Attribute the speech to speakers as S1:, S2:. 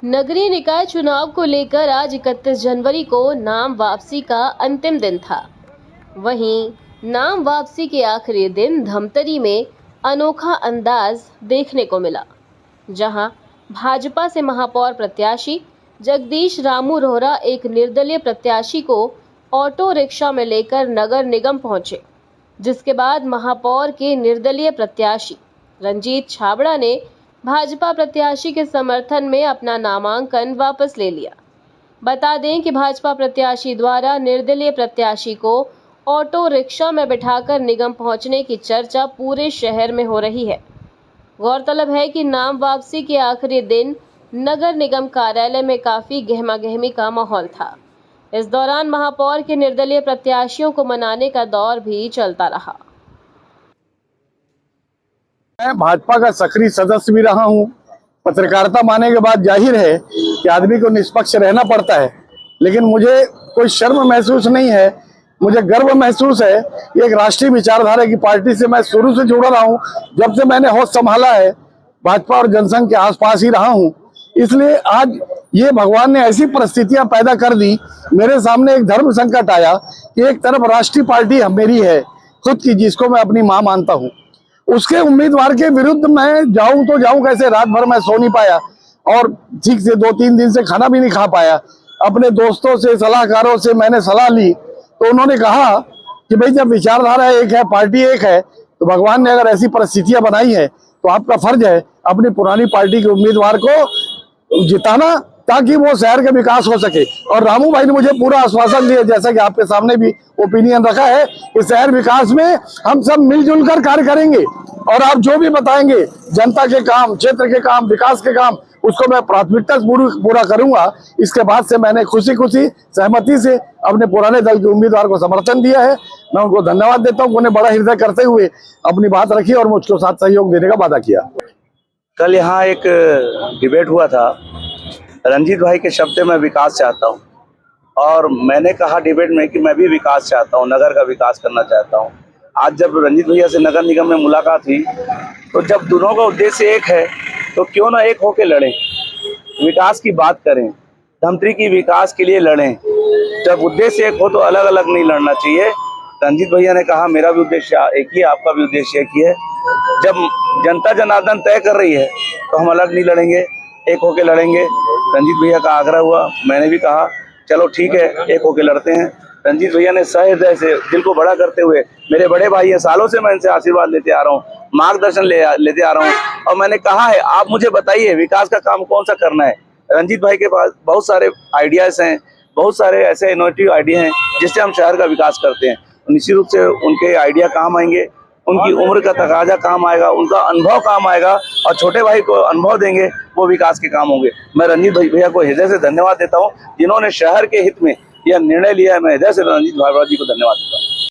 S1: नगरीय निकाय चुनाव को लेकर आज 31 जनवरी को नाम वापसी का अंतिम दिन था। वहीं नाम वापसी के आखिरी दिन धमतरी में अनोखा अंदाज देखने को मिला, जहां भाजपा से महापौर प्रत्याशी जगदीश रामू रोहरा एक निर्दलीय प्रत्याशी को ऑटो रिक्शा में लेकर नगर निगम पहुंचे, जिसके बाद महापौर के निर्दलीय प्रत्याशी रंजीत छाबड़ा ने भाजपा प्रत्याशी के समर्थन में अपना नामांकन वापस ले लिया। बता दें कि भाजपा प्रत्याशी द्वारा निर्दलीय प्रत्याशी को ऑटो रिक्शा में बिठाकर निगम पहुंचने की चर्चा पूरे शहर में हो रही है। गौरतलब है कि नाम वापसी के आखिरी दिन नगर निगम कार्यालय में काफी गहमागहमी का माहौल था। इस दौरान महापौर के निर्दलीय प्रत्याशियों को मनाने का दौर भी चलता रहा।
S2: मैं भाजपा का सक्रिय सदस्य भी रहा हूं। पत्रकारिता माने के बाद जाहिर है कि आदमी को निष्पक्ष रहना पड़ता है, लेकिन मुझे कोई शर्म महसूस नहीं है। मुझे गर्व महसूस है। ये एक राष्ट्रीय विचारधारा की पार्टी से मैं शुरू से जुड़ा रहा हूं। जब से मैंने होश संभाला है, भाजपा और जनसंघ के आसपास ही रहा हूं। इसलिए आज ये भगवान ने ऐसी परिस्थितियां पैदा कर दी, मेरे सामने एक धर्म संकट आया कि एक तरफ राष्ट्रीय पार्टी मेरी है खुद की, जिसको मैं अपनी मां मानता हूं, उसके उम्मीदवार के विरुद्ध मैं जाऊं तो जाऊं कैसे। रात भर मैं सो नहीं पाया और ठीक से 2-3 दिन से खाना भी नहीं खा पाया। अपने दोस्तों से, सलाहकारों से मैंने सलाह ली, तो उन्होंने कहा कि भाई जब विचारधारा एक है, पार्टी एक है, तो भगवान ने अगर ऐसी परिस्थितियां बनाई है तो आपका फर्ज है अपनी पुरानी पार्टी के उम्मीदवार को जिताना, ताकि वो शहर का विकास हो सके। और रामू भाई ने मुझे पूरा आश्वासन दिया, जैसा कि आपके सामने भी ओपिनियन रखा है, कि शहर विकास में हम सब मिलजुल कर कार्य करेंगे और आप जो भी बताएंगे जनता के काम, क्षेत्र के काम, विकास के काम, उसको मैं प्राथमिकता से पूरा करूंगा। इसके बाद से मैंने खुशी सहमति से अपने पुराने दल के उम्मीदवार को समर्थन दिया है। मैं उनको धन्यवाद देता हूँ। उन्हें बड़ा हृदय करते हुए अपनी बात रखी और मुझको साथ सहयोग देने का वादा किया।
S3: कल यहाँ एक डिबेट हुआ था। रंजीत भाई के शब्द मैं विकास चाहता हूँ, और मैंने कहा डिबेट में कि मैं भी विकास चाहता हूँ, नगर का विकास करना चाहता हूँ। आज जब रंजीत भैया से नगर निगम में मुलाकात हुई, तो जब दोनों का उद्देश्य एक है तो क्यों ना एक होके लड़ें, विकास की बात करें, धमतरी की विकास के लिए लड़ें। जब उद्देश्य एक हो तो अलग अलग नहीं लड़ना चाहिए। रंजीत भैया ने कहा मेरा भी उद्देश्य एक ही है, आपका भी उद्देश्य एक ही है। जब जनता जनार्दन तय कर रही है तो हम अलग नहीं लड़ेंगे, एक होके लड़ेंगे। रंजीत भैया का आग्रह हुआ, मैंने भी कहा चलो ठीक है, एक होके लड़ते हैं। रंजीत भैया ने सहृदय से, दिल को बड़ा करते हुए, मेरे बड़े भाई हैं, सालों से मैं इनसे आशीर्वाद लेते आ रहा हूँ, मार्गदर्शन लेते आ रहा हूँ, और मैंने कहा है आप मुझे बताइए विकास का काम कौन सा करना है। रंजीत भाई के पास बहुत सारे आइडियाज हैं, बहुत सारे ऐसे इनोवेटिव आइडिया हैं जिससे हम शहर का विकास करते हैं। निश्चित रूप से उनके आइडिया काम आएंगे, उनकी उम्र का तकाजा काम आएगा, उनका अनुभव काम आएगा, और छोटे भाई को अनुभव देंगे, वो विकास के काम होंगे। मैं रंजीत भैया को हृदय से धन्यवाद देता हूँ, जिन्होंने शहर के हित में यह निर्णय लिया है। मैं हृदय से रंजीत भाई जी को धन्यवाद देता हूँ।